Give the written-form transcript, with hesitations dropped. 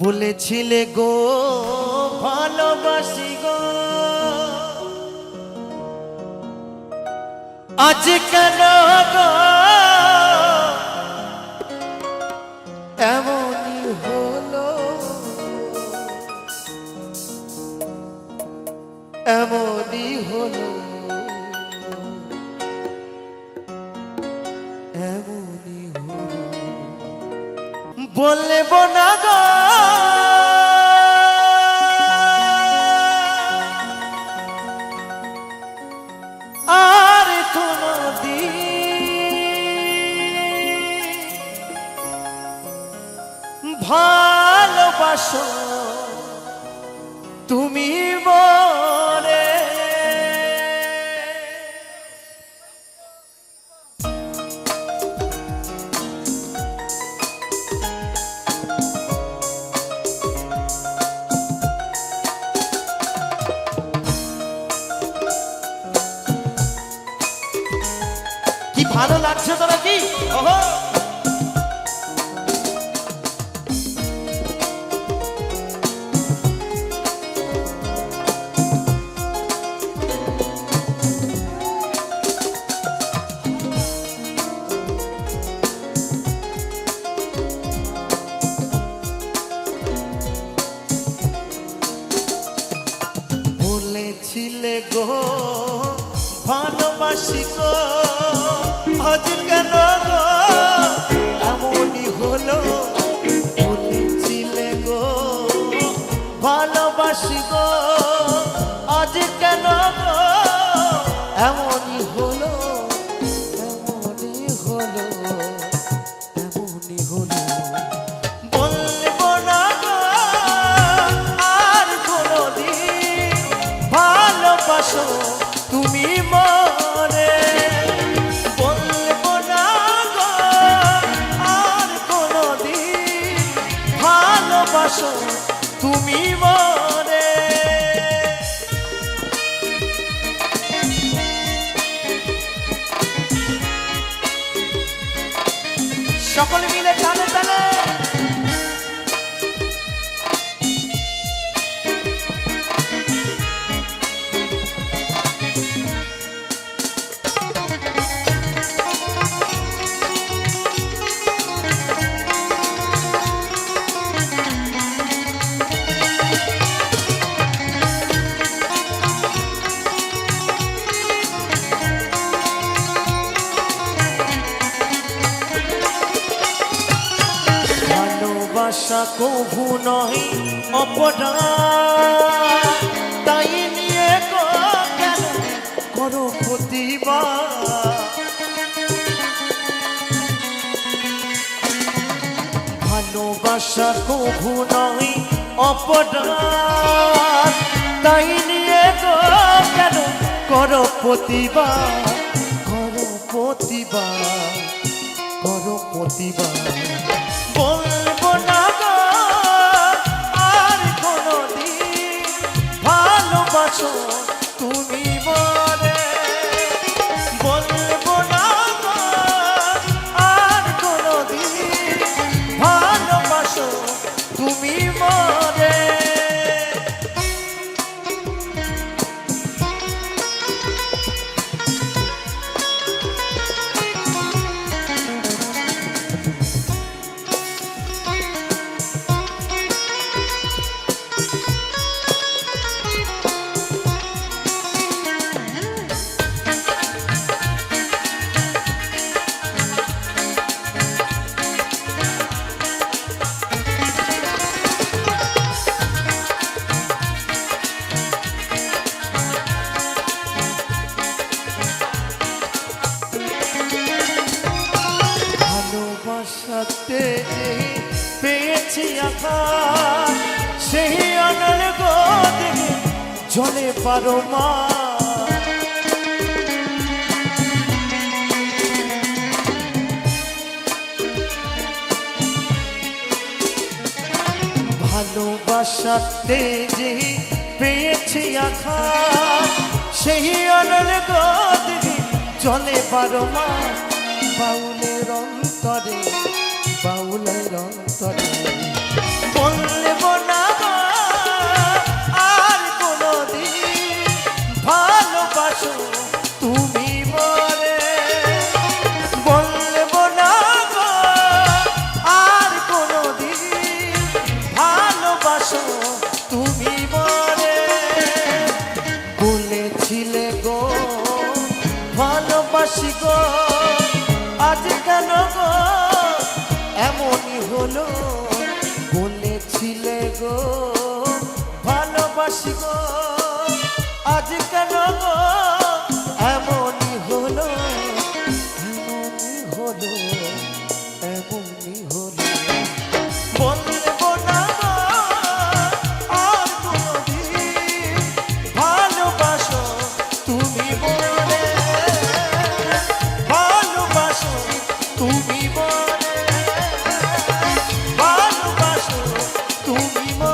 বলেছিলে গো ভালোবাসি গো, আজ কেন গো এমনই হলো, এমনই হলো, এমনই হলো। বলবো না গো আর কোনদিন ভালোবাসো তুমি মরে। কি ভালো লাগছে তোরা কি? ওহো বলেছিলে গো ভালোবাসি গো, আজ কেন গো এমনই হলো। বলেছিলে গো ভালোবাসি গো, আজ কেন গো এমনই হলো, এমনই হলো, এমনই হলো। বলবো না গো আর কোনদিন ভালোবাসো তুমি মরে। বলবো না গো আর কোনদিন ভালোবাসো তুমি মরে। সকলে মিলে তালে তালে ভালোবাসা কভু নয় অপরাধ, তাই নিয়ে গো কেন করো প্রতিবাদ। ভালোবাসা কভু নয় অপরাধ, তাই নিয়ে গো কেন করো প্রতিবাদ, করো প্রতিবাদ, করো প্রতিবাদ। বলবো না গো আর কোনদিন ভালোবাসো তুমি মরে। বলবো না গো আর কোনদিন ভালোবাসো তুমি মরে। ভালোবাসাতে পেয়েছি আকাশ, সেই আনল গো দেখে জলে পারো মা। ভালোবাসাতে যে পেয়েছি আকাশ, সেই আনল গো দেখে জলে পারো মা। বাউলের অন্তরে, বাউলের অন্তরে বললে ভালোবাসো তুমি মরে বলেছিলে গো ভালোবাসি গো আজ কেন গো এমনই হলো বলেছিলে গো ভালোবাসি গো আজ কেন গো এমনই হলো এমনই হলো এমনই হলো বলবো না গো আর কোনদিন ভালোবাসো তুমি বলে ভালোবাসো তুমি বলে ভালোবাসো তুমি বলে